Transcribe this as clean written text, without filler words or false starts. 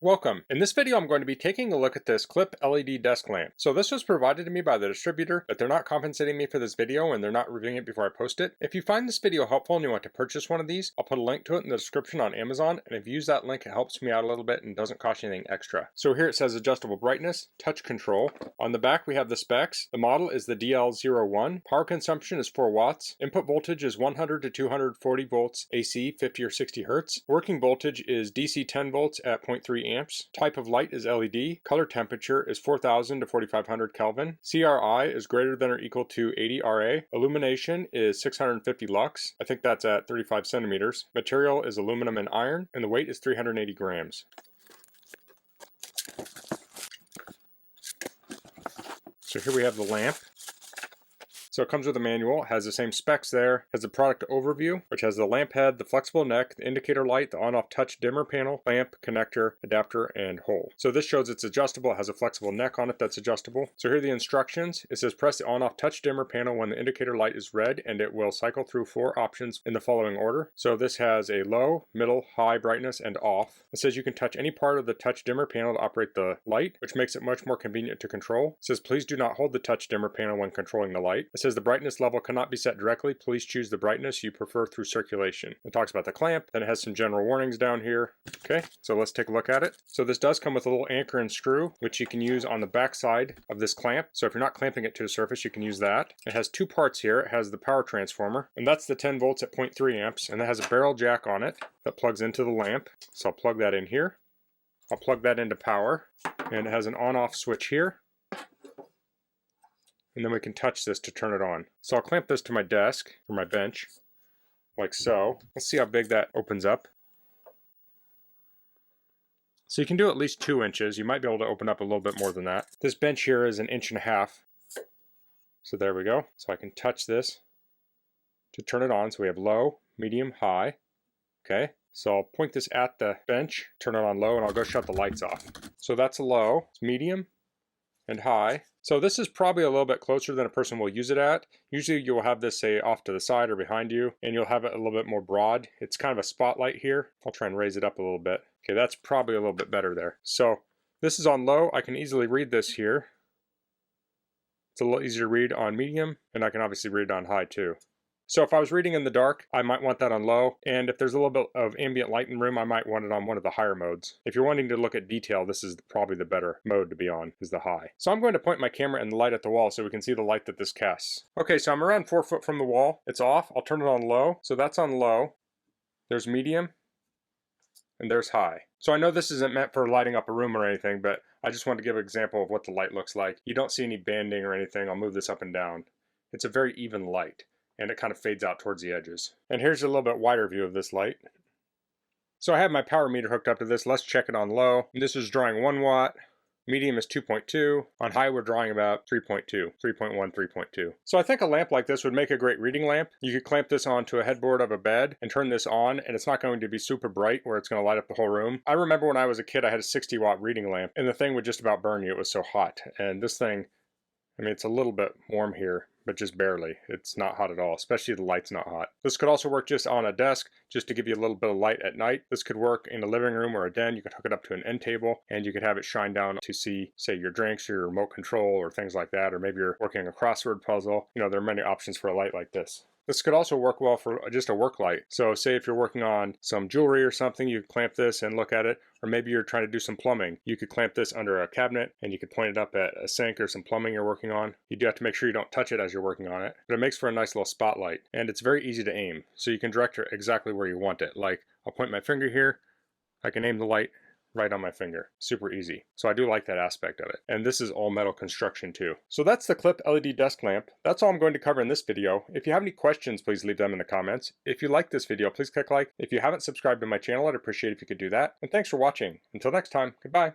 Welcome. In this video I'm going to be taking a look at this clip LED desk lamp. So this was provided to me by the distributor, but they're not compensating me for this video and they're not reviewing it before I post it. If you find this video helpful and you want to purchase one of these, I'll put a link to it in the description on Amazon, and if you use that link it helps me out a little bit and doesn't cost you anything extra. So here it says adjustable brightness, touch control. On the back we have the specs. The model is the DL01. Power consumption is 4 watts. Input voltage is 100 to 240 volts AC, 50 or 60 hertz. Working voltage is DC 10 volts at 0.3 amps. Type of light is LED. Color temperature is 4000 to 4500 Kelvin. CRI is greater than or equal to 80 RA. Illumination is 650 lux. I think that's at 35 centimeters. Material is aluminum and iron, and the weight is 380 grams. So here we have the lamp. So it comes with a manual, has the same specs there, has the product overview, which has the lamp head, the flexible neck, the indicator light, the on-off touch dimmer panel, lamp, connector, adapter, and hole. So this shows it's adjustable, it has a flexible neck on it that's adjustable. So here are the instructions. It says press the on-off touch dimmer panel when the indicator light is red, and it will cycle through 4 options in the following order. So this has a low, middle, high brightness, and off. It says you can touch any part of the touch dimmer panel to operate the light, which makes it much more convenient to control. It says please do not hold the touch dimmer panel when controlling the light. It says the brightness level cannot be set directly. Please choose the brightness you prefer through circulation. It talks about the clamp, then it has some general warnings down here. Okay, so let's take a look at it. So this does come with a little anchor and screw, which you can use on the back side of this clamp. So if you're not clamping it to the surface, you can use that. It has 2 parts here. It has the power transformer, and that's the 10 volts at 0.3 amps, and it has a barrel jack on it that plugs into the lamp. So I'll plug that in here. I'll plug that into power, and it has an on-off switch here. And then we can touch this to turn it on. So I'll clamp this to my desk, or my bench, like so. Let's see how big that opens up. So you can do at least 2 inches. You might be able to open up a little bit more than that. This bench here is 1.5 inches. So there we go. So I can touch this to turn it on. So we have low, medium, high. Okay. So I'll point this at the bench, turn it on low, and I'll go shut the lights off. So that's low, it's medium, and high. So this is probably a little bit closer than a person will use it at. Usually you'll have this, say, off to the side or behind you, and you'll have it a little bit more broad. It's kind of a spotlight here. I'll try and raise it up a little bit. Okay, that's probably a little bit better there. So this is on low. I can easily read this here. It's a little easier to read on medium, and I can obviously read it on high too. So if I was reading in the dark, I might want that on low, and if there's a little bit of ambient light in the room, I might want it on one of the higher modes. If you're wanting to look at detail, this is probably the better mode to be on, is the high. So I'm going to point my camera and the light at the wall so we can see the light that this casts. Okay, so I'm around 4 foot from the wall. It's off. I'll turn it on low. So that's on low. There's medium, and there's high. So I know this isn't meant for lighting up a room or anything, but I just wanted to give an example of what the light looks like. You don't see any banding or anything. I'll move this up and down. It's a very even light, and it kind of fades out towards the edges. And here's a little bit wider view of this light. So I have my power meter hooked up to this. Let's check it on low. And this is drawing 1 watt. Medium is 2.2. On high, we're drawing about 3.2, 3.1, 3.2. So I think a lamp like this would make a great reading lamp. You could clamp this onto a headboard of a bed and turn this on, and it's not going to be super bright where it's going to light up the whole room. I remember when I was a kid, I had a 60 watt reading lamp, and the thing would just about burn you. It was so hot. And this thing, I mean, it's a little bit warm here, but just barely. It's not hot at all, especially the light's not hot. This could also work just on a desk, just to give you a little bit of light at night. This could work in a living room or a den. You could hook it up to an end table, and you could have it shine down to see, say, your drinks or your remote control or things like that, or maybe you're working a crossword puzzle. You know, there are many options for a light like this. This could also work well for just a work light. So say if you're working on some jewelry or something, you could clamp this and look at it. Or maybe you're trying to do some plumbing. You could clamp this under a cabinet and you could point it up at a sink or some plumbing you're working on. You do have to make sure you don't touch it as you're working on it, but it makes for a nice little spotlight, and it's very easy to aim. So you can direct it exactly where you want it. Like I'll point my finger here, I can aim the light right on my finger. Super easy. So I do like that aspect of it. And this is all metal construction too. So that's the clip LED desk lamp. That's all I'm going to cover in this video. If you have any questions, please leave them in the comments. If you like this video, please click like. If you haven't subscribed to my channel, I'd appreciate if you could do that. And thanks for watching. Until next time, goodbye.